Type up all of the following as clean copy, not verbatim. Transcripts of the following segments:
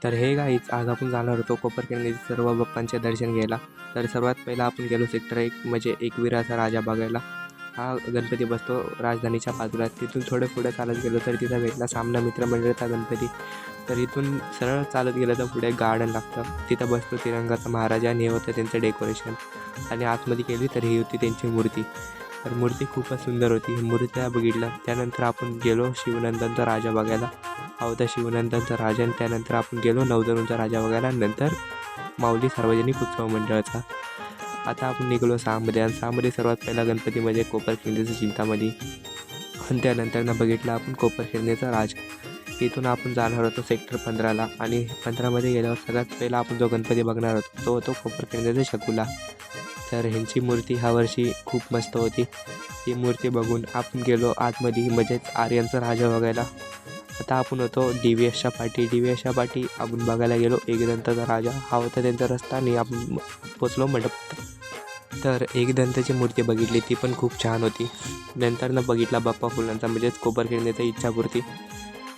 तर हे गाईच आज आपण जाणार होतो कोपरखिंडीचे सर्व बाप्पांचे दर्शन घ्यायला. तर सर्वात पहिला आपण गेलो सेक्टर 1 म्हणजे एकविराचा राजा बघायला. हा गणपती बसतो राजधानीच्या बाजूला. तिथून थोडे पुढे चालत गेलो तर तिथं भेटला सामना मित्रमंडळाचा गणपती. तर इथून सरळ चालत गेलं तर पुढे गार्डन लागतं, तिथं बसतो तिरंगाचा महाराज आणि हे होतं त्यांचं डेकोरेशन. आणि आतमध्ये गेली तर ही होती त्यांची मूर्ती. तर मूर्ती खूपच सुंदर होती. मूर्त्या बघितलं त्यानंतर आपण गेलो शिवनंदनचा राजा बघायला. हा होता शिवनंदनचा राजा. आणि त्यानंतर आपण गेलो नवदरुणचा राजा बघायला, नंतर माऊली सार्वजनिक उत्सव मंडळाचा. आता आपण निघालो सहामध्ये. आणि सहामध्ये सर्वात पहिला गणपती म्हणजे कोपरखिंडीचं चिंतामणी. आणि त्यानंतर बघितलं आपण कोपरखिंडीचा राजा. इथून आपण जाणार होतो सेक्टर 15ला. आणि 15मध्ये गेल्यावर सगळ्यात पहिला आपण जो गणपती बघणार होतो तो होतो कोपरखिंडीचा शकुला. तर ह्यांची मूर्ती ह्या वर्षी खूप मस्त होती. ही मूर्ती बघून आपण गेलो आतमध्ये म्हणजेच आर्यांचा राजा बघायला. आता आपण होतो DVSच्या पाठी. DVSच्या पाठी आपण बघायला गेलो एकदंताचा राजा. हा होता त्यांचा रस्ता आणि आपण पोचलो मंडपात. तर एकदंताची मूर्ती बघितली, ती पण खूप छान होती. नंतर बघितला बाप्पा फुलांचा म्हणजेच कोपरखिंडीचा इच्छापूर्ती.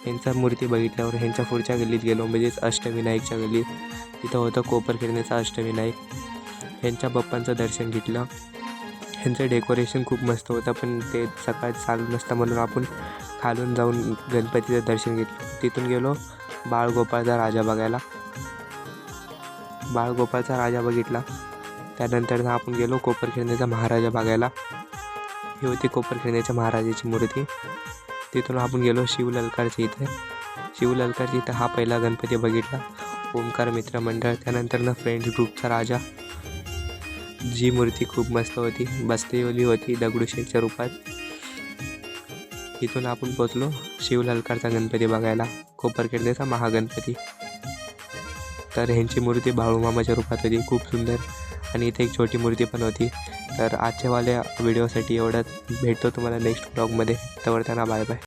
ह्यांचा मूर्ती बघितल्यावर ह्यांच्या पुढच्या गल्लीत गेलो म्हणजेच अष्टविनायकच्या गल्लीत. तिथं होतं कोपरखिंडीचा अष्टविनायक. ह्यांच्या बाप्पांचं दर्शन घेतलं. ह्यांचं डेकोरेशन खूप मस्त होतं, पण ते सकाळी चालू नसतं म्हणून आपण खालून जाऊन गणपतीचं दर्शन घेतलं. तिथून गेलो बाळगोपाळचा राजा बघायला. बाळगोपाळचा राजा बघितला. त्यानंतर आपण गेलो कोपरखिंडीचा महाराजा बघायला. ही होती कोपरखिंडीच्या महाराजाची मूर्ती. तिथून आपण गेलो शिवललकारच्या इथे. शिवललकारच्या इथं हा पहिला गणपती बघितला, ओमकार मित्र मंडळ. त्यानंतर फ्रेंड्स ग्रुपचा राजा. जी मूर्ती खूप मस्त होती, बसलेली होती दगडूशेठच्या रूपात. इथून आपण पोचलो शिवललकारचा गणपती बघायला, कोपरखिंडीचा महागणपती. तर ह्यांची मूर्ती बाळूमामाच्या रूपात होती, खूप सुंदर. आणि इथे एक छोटी मूर्ती पण होती. तर आजच्यावाल्या व्हिडिओसाठी एवढंच. भेटतो तुम्हाला नेक्स्ट ब्लॉगमध्ये. तोवर त्यांना बाय बाय.